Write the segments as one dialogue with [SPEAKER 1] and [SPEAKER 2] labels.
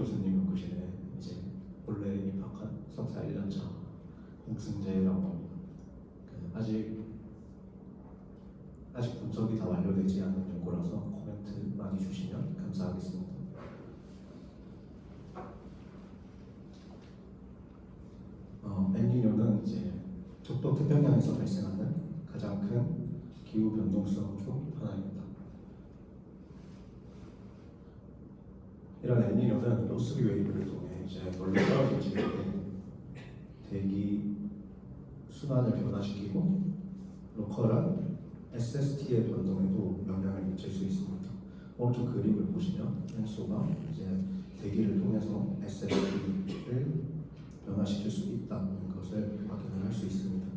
[SPEAKER 1] 교수님 연구실에 이제 본래 입학한 석사 1년차 홍승재라고 합니다. 아직 분석이 다 완료되지 않은 연구라서 코멘트 많이 주시면 감사하겠습니다. 엘니뇨는 이제 적도 태평양에서 발생하는 가장 큰 기후 변동성 중 하나입니다. 이런 엘니뇨는 로스비 웨이브를 통해 이제 멀리 떨어질 때 대기 순환을 변화시키고 로컬한 SST의 변동에도 영향을 미칠 수 있습니다. 오른쪽 그림을 보시면 엔소가 이제 대기를 통해서 SST를 변화시킬 수 있다는 것을 확인을 할 수 있습니다.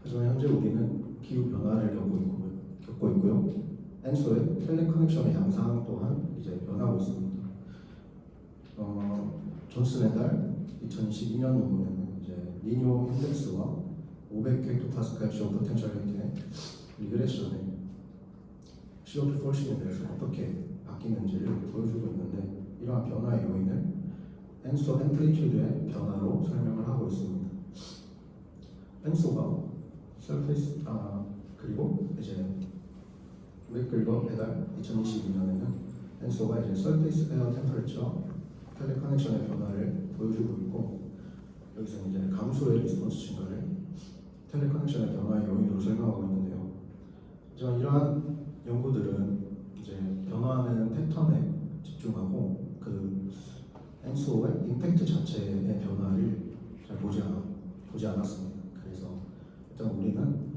[SPEAKER 1] 하지만 현재 우리는 기후 변화를 겪고 있고요. 엔소의 텔레커넥션의 양상 또한 이제 변하고 있습니다. 존슨 et al. 2022년 논문에는 이제 니뇨 인덱스와 500헥토파스칼 시어 포텐셜 의 리그레션의 CO2 폴싱에 대해서 어떻게 바뀌는지를 보여주고 있는데, 이러한 변화의 요인을 엔소 앰플리튜드의 변화로 설명을 하고 있습니다. 엔소가 서페이스 그리고 이제 맥글거 et al. 2022년에는 엔소가 이제 서페이스 에어 템퍼레처 텔레커넥션의 변화를 보여주고 있고, 여기서 이제 감소의 리스폰스 증가를 텔레커넥션의 변화의 요인으로 설명하고 있는데요. 하지만 이러한 연구들은 이제 변화하는 패턴에 집중하고 그 엔소의 임팩트 자체의 변화를 잘 보지 않았습니다. 그래서 일단 우리는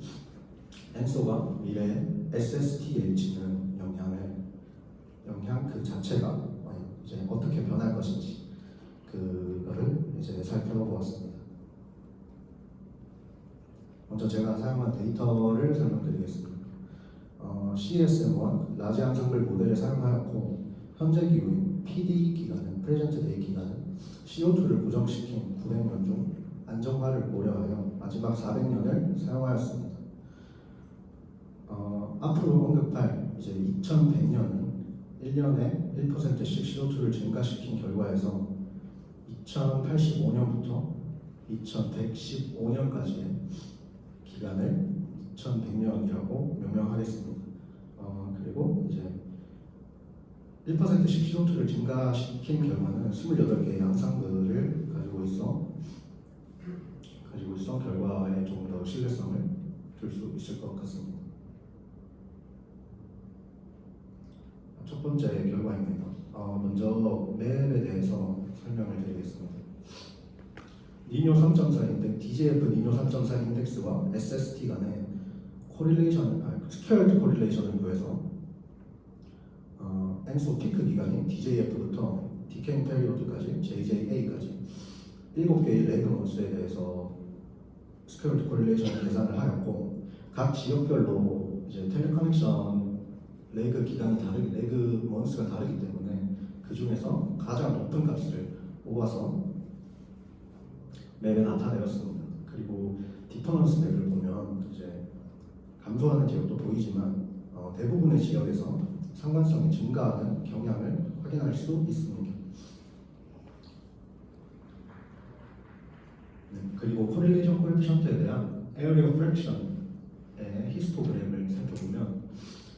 [SPEAKER 1] 엔소가 미래에 SST에 미치는 영향 그 자체가 이제 어떻게 변할 것인지 그거를 이제 살펴보았습니다. 먼저 제가 사용한 데이터를 설명드리겠습니다. CSM1 라지 앙상블 모델을 사용하였고, 현재 기후인 PD 기간은 프레젠트 데이 기간은 CO2를 고정시킨 900년 중 안정화를 고려하여 마지막 400년을 사용하였습니다. 앞으로 언급할 이제 2100년은 1년에 1%씩 CO2를 증가시킨 결과에서 2085년부터 2115년까지의 기간을 2100년이라고 명명하겠습니다. 그리고 이제 1%씩 CO2를 증가시킨 결과는 28개의 양상들을 가지고 있어 결과에 좀 더 신뢰성을 줄 수 있을 것 같습니다. 첫 번째 결과입니다. 먼저 맵에 대해서 설명을 드리겠습니다. 니뇨 3.4 인덱스, DJF 니뇨 3.4 인덱스와 SST 간의 스퀘어드 코릴레이션을 구해서 엔소 피크 기간인 DJF부터 디케잉 페리오드까지 JJA까지 7개의 레그 원수에 대해서 스퀘어드 코릴레이션을 계산을 하였고, 각 지역별로 이제 텔레커넥션 레그 기간이 레그 원수가 다르기 때문에 그 중에서 가장 높은 값을 뽑아서 맵에 나타내었습니다. 그리고 디퍼런스 맵을 보면 이제 감소하는 지역도 보이지만 대부분의 지역에서 상관성이 증가하는 경향을 확인할 수 있습니다. 그리고 코릴레이션 코에피션트에 대한 에어리어 프랙션의 히스토그램을 살펴보면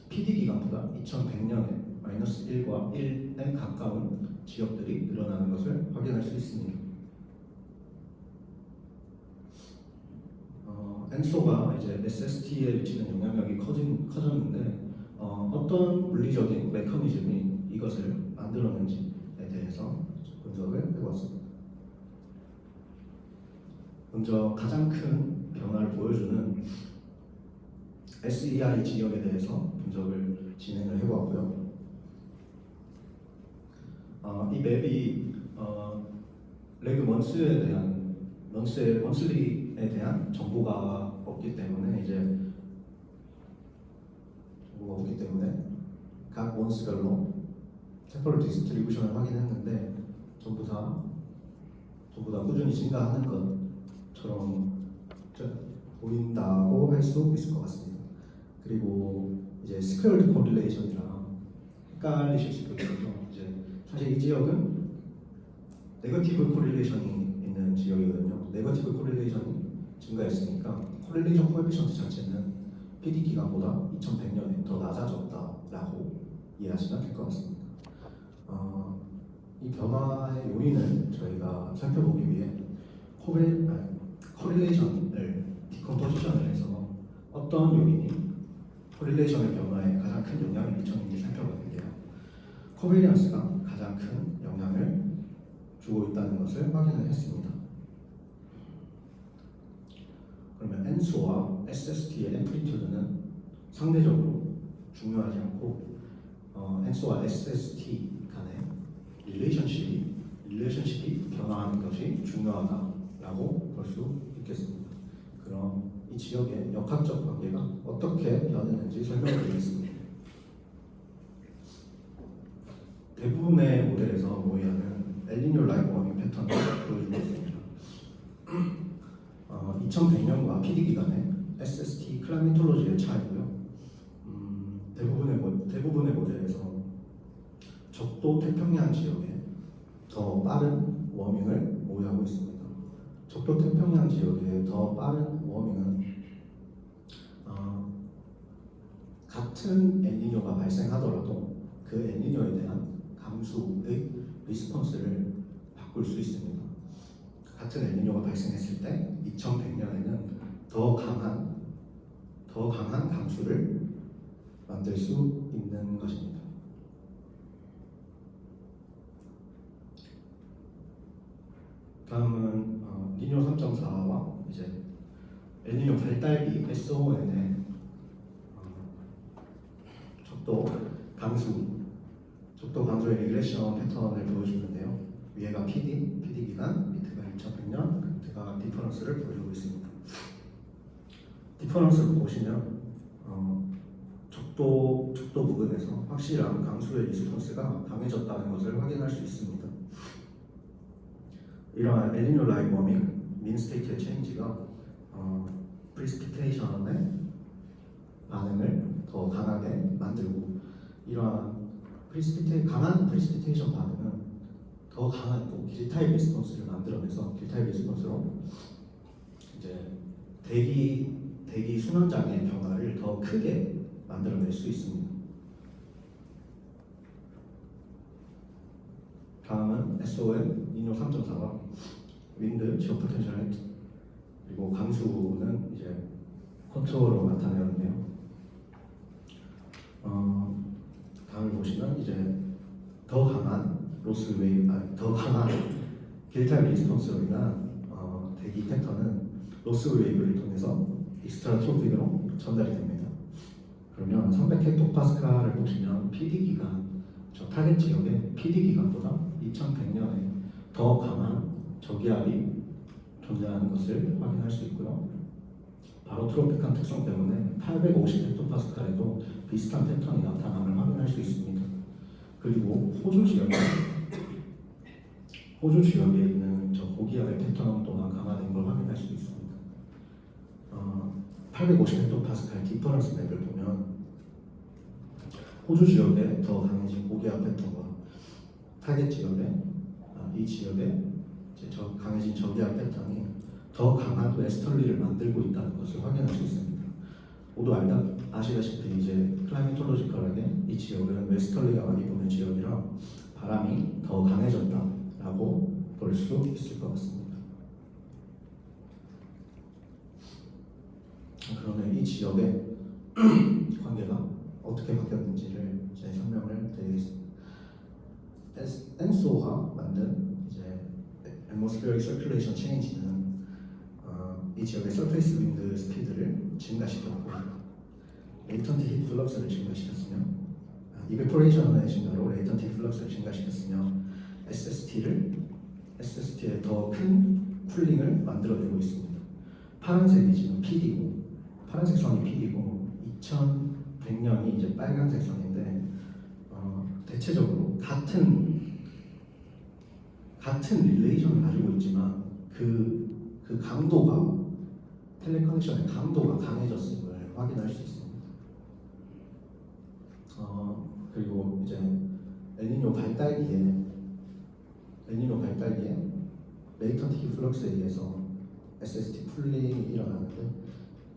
[SPEAKER 1] PD 기간보다 2100년에 마이너스 1과 1에 가까운 지역들이 늘어나는 것을 확인할 수 있습니다. 엔소가 이제 SST에 미치는 영향력이 커졌는데 어떤 물리적인 메커니즘이 이것을 만들었는지에 대해서 분석을 해보았습니다. 먼저 가장 큰 변화를 보여주는 SEI 지역에 대해서 분석을 진행을 해보았고요. 이 맵이 레그 먼슬리에 대한 정보가 없기 때문에 각 원스별로 템포럴 디스트리뷰션을 확인했는데 전부 다 꾸준히 증가하는 것처럼 보인다고 할 수 있을 것 같습니다. 그리고 이제 스퀘어드 코릴레이션이랑 헷갈리실 수도 있어서 이제 사실 이 지역은 네거티브 코릴레이션이 있는 지역이거든요. 네거티브 코릴레이션이 증가했으니까 코릴레이션 코에피션트 자체는 PD 기간보다 2100년에 더 낮아졌다라고 이해하시면 될 것 같습니다. 이 변화의 요인을 저희가 살펴보기 위해 코릴레이션을 디컴포지션을 해서 어떤 요인이 코릴레이션의 변화에 가장 큰 영향을 미쳤는지 살펴봤는데요. 코베리언스가 가장 큰 영향을 주고 있다는 것을 확인을 했습니다. 그러면 엔소와 SST의 앰플리튜드는 상대적으로 중요하지 않고 엔소와 SST 간의 릴레이션십이 변화하는 것이 중요하다라고 볼 수 있겠습니다. 그럼 이 지역의 역학적 관계가 어떻게 변했는지 설명드리겠습니다. 대부분의 모델에서 모의하는 엘니뇨 라이브 워밍 패턴을 보여주고 있습니다. 2100년과 PD 기간의 SST 클라이메톨로지의 차이고요. 대부분의 모델에서 적도 태평양 지역에 더 빠른 워밍을 모의하고 있습니다. 적도 태평양 지역의 더 빠른 워밍은 같은 엘니뇨가 발생하더라도 그 엘니뇨에 대한 감수의 리스폰스를 바꿀 수 있습니다. 같은 엘니뇨가 발생했을 때 2100년에는 더 강한 감수를 만들 수 있는 것입니다. 다음은 니뇨 3.4와 이제 엘니뇨 발달기 SON의 적도 강수의 리그레션 패턴을 보여주는데요. 위에가 PD 기간, 밑에가 2100년, 밑에가 디퍼런스를 보여주고 있습니다. 디퍼런스를 보시면 적도 부근에서 확실한 강수의 리스폰스가 강해졌다는 것을 확인할 수 있습니다. 이러한 엘니뇨 라이브 워밍, 민 스테이트의 체인지가 프리시피테이션의 반응을 더 강하게 만들고, 이러한 강한 프리시피테이션 반응은 더 강한 또 길타입 리스폰스를 만들어내서 길타입 리스폰스로 이제 대기 순환장의 변화를 더 크게 만들어낼 수 있습니다. 다음은 SON 니뇨 3.4와 윈드 지오 포텐셜 그리고 강수는 이제 컨트롤로 나타내는데요. 다음을 보시면 이제 더 강한 더 강한 길타입 리스폰스로 인한 대기 패턴은 로스 웨이브를 통해서 익스트라트로픽으로 전달이 됩니다. 그러면 300헥토파스칼을 보시면 PD 기간, 저 타겟 지역의 PD 기간보다 2100년에 더 강한 저기압이 존재하는 것을 확인할 수 있고요. 바로 트로픽한 특성 때문에 850헥토파스칼에도 비슷한 패턴이 나타남을 확인할 수 있습니다. 그리고 호주 지역에 있는 저 고기압의 패턴 또한 강화된 걸 확인할 수 있습니다. 850헥토파스칼 디퍼런스 맵을 보면 호주 지역에 더 강해진 고기압 패턴과 타겟 지역에 이 지역에 강해진 저기압 패턴이 더 강한 웨스털리를 만들고 있다는 것을 확인할 수 있습니다. 모두 아시다시피 이제 클라이메톨로지컬하게 이 지역은 웨스털리가 많이 부는 지역이라 바람이 더 강해졌다라고 볼 수 있을 것 같습니다. 그러면 이 지역의 관계가 어떻게 바뀌었는지를 이제 설명을 드리겠습니다. 엔소가 만든 이제 atmospheric circulation change는 이 지역의 surface wind 스피드를 증가시켰고, latent heat flux를 증가시켰으며, evaporation의 증가로 latent heat flux를 증가시켰으며, SST의 더 큰 쿨링을 만들어내고 있습니다. 파란색이 지금 PD고, 파란색 선이 PD고, 2100년이 이제 빨간색 선인데, 대체적으로 같은 릴레이션을 가지고 있지만 그 강도가 텔레커넥션의 강도가 강해졌음을 확인할 수 있습니다. 그리고 이제 엘니뇨 발달기에 레이턴트 히 플럭스에 의해서 SST 쿨링이 일어나는데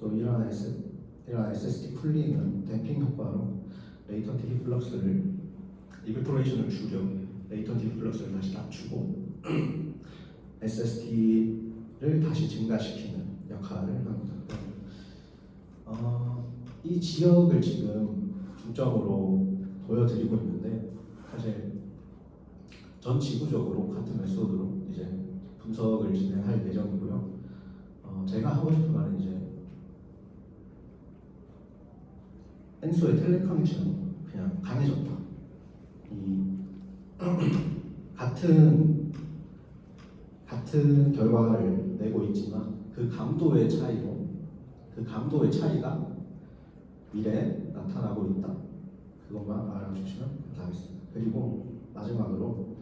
[SPEAKER 1] 또 이러한 SST 쿨링은 댐핑 효과로 레이턴트 히 플럭스를 이버포레이션을 줄여 레이턴트 히 플럭스를 다시 낮추고 SST를 다시 증가시키는 역할을 합니다. 이 지역을 지금 중점으로 보여드리고 있는데 사실 전 지구적으로 같은 메소드로 이제 분석을 진행할 예정이고요. 제가 하고 싶은 말은 이제 엔소의 텔레커넥션이 그냥 강해졌다. 이 같은 결과를 내고 있지만 그 감도의 차이가 미래에 나타나고 있다. 그것만 알아주시면 감사하겠습니다. 그리고 마지막으로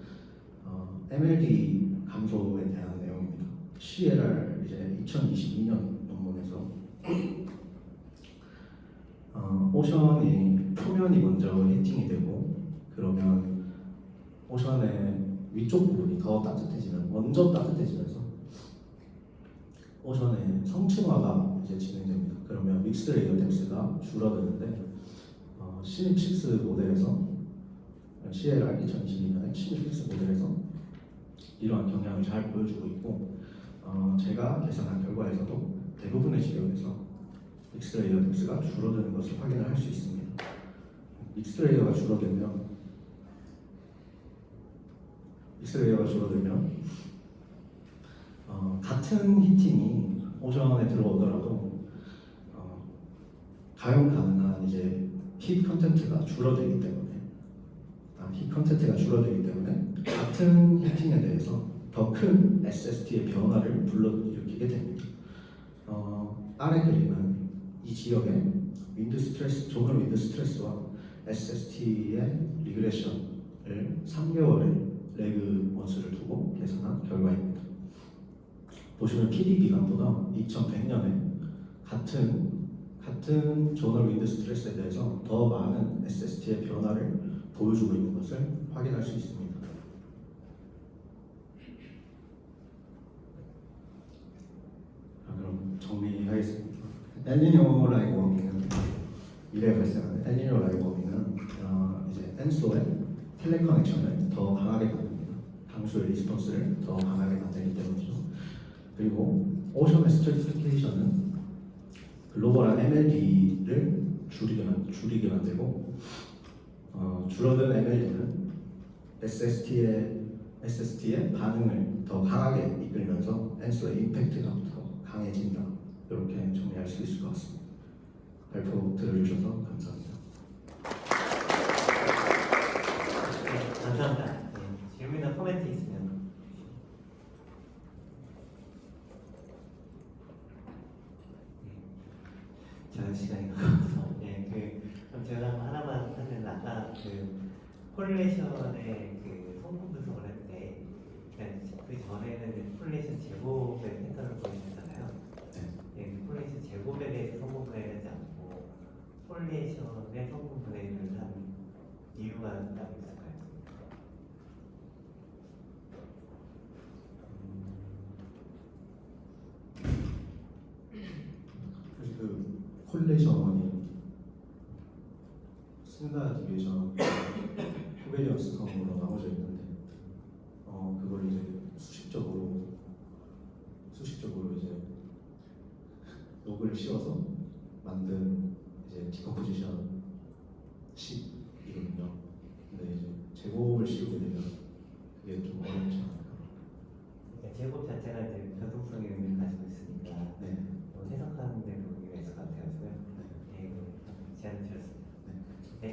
[SPEAKER 1] MLD 감소에 대한 내용입니다. CLR 이제 2022년 논문에서 오션이 표면이 먼저 히팅이 되고 그러면 오션의 위쪽 부분이 더 먼저 따뜻해지면서 오션의 성층화가 이제 진행됩니다. 그러면 믹스 레이어 뎁스가 줄어드는데 신입6 모델에서 CLR 2022년에 신입6 모델에서 이러한 경향을 잘 보여주고 있고 제가 계산한 결과에서도 대부분의 지역에서 믹스 레이어 뎁스가 줄어드는 것을 확인을 할 수 있습니다. 믹스 레이어가 줄어들면 같은 히팅이 오션에 들어오더라도 가용 가능한 이제 힛 컨텐트가 줄어들기 때문에 같은 히팅에 대해서 더 큰 SST의 변화를 불러일으키게 됩니다. 아래 그림은 이 지역의 조널 윈드 스트레스와 SST의 리그레션을 3개월의 레그 원수를 두고 계산한 결과입니다. 보시면 PD 기간보다 2100년에 같은 조널 윈드 스트레스에 대해서 더 많은 SST의 변화를 보여주고 있는 것을 확인할 수 있습니다. 그럼 정리하겠습니다. 엘니뇨 라이브 워밍은 미래에 발생하는 엘니뇨 라이브 워밍은 이제 엔소의 텔레커넥션을 더 강하게 만듭니다. 강수의 리스폰스를 더 강하게 만들기 때문이죠. 그리고 오션의 스트래티피케이션은 글로벌한 MLD를 줄이게 만들고 줄어든 MLD는 SST의 반응을 더 강하게 이끌면서 엔소의 임팩트가 더 강해진다. 이렇게 정리할 수 있을 것 같습니다. 발표 들어주셔서 감사합니다.
[SPEAKER 2] 네, 감사합니다. 질문이나 코멘트 있으면. 저는 시간이 없어서 그럼 제가 하나만 사실 아까 콜레이션의 성분 분석을 할 때 그 전에는 콜레이션 제곱의 패턴을 보여주셨잖아요. 네, 콜레이션 제곱에 대해서 성분 분해를 하지 않고 콜레이션의 성분 분해를 한 이유가 따로 있을까요?
[SPEAKER 1] 그 콜레이션이 스탠다드 디비에이션 코베리언스 텀으로 나눠져 있는데 그걸 이제 수식적으로 이제 녹을 씌워서 만든 이제 디컴포지션 식이거든요. 근데 이제 제곱을 씌우게 되면 그게 좀 어렵지 않을까.
[SPEAKER 2] 그러니까 제곱 자체가 이제 변동성의 의미를 가지고 있으니까
[SPEAKER 1] 네.
[SPEAKER 2] 해석하는 데 부분이 있을 것 같아요. 제안을 드렸습니다. 네.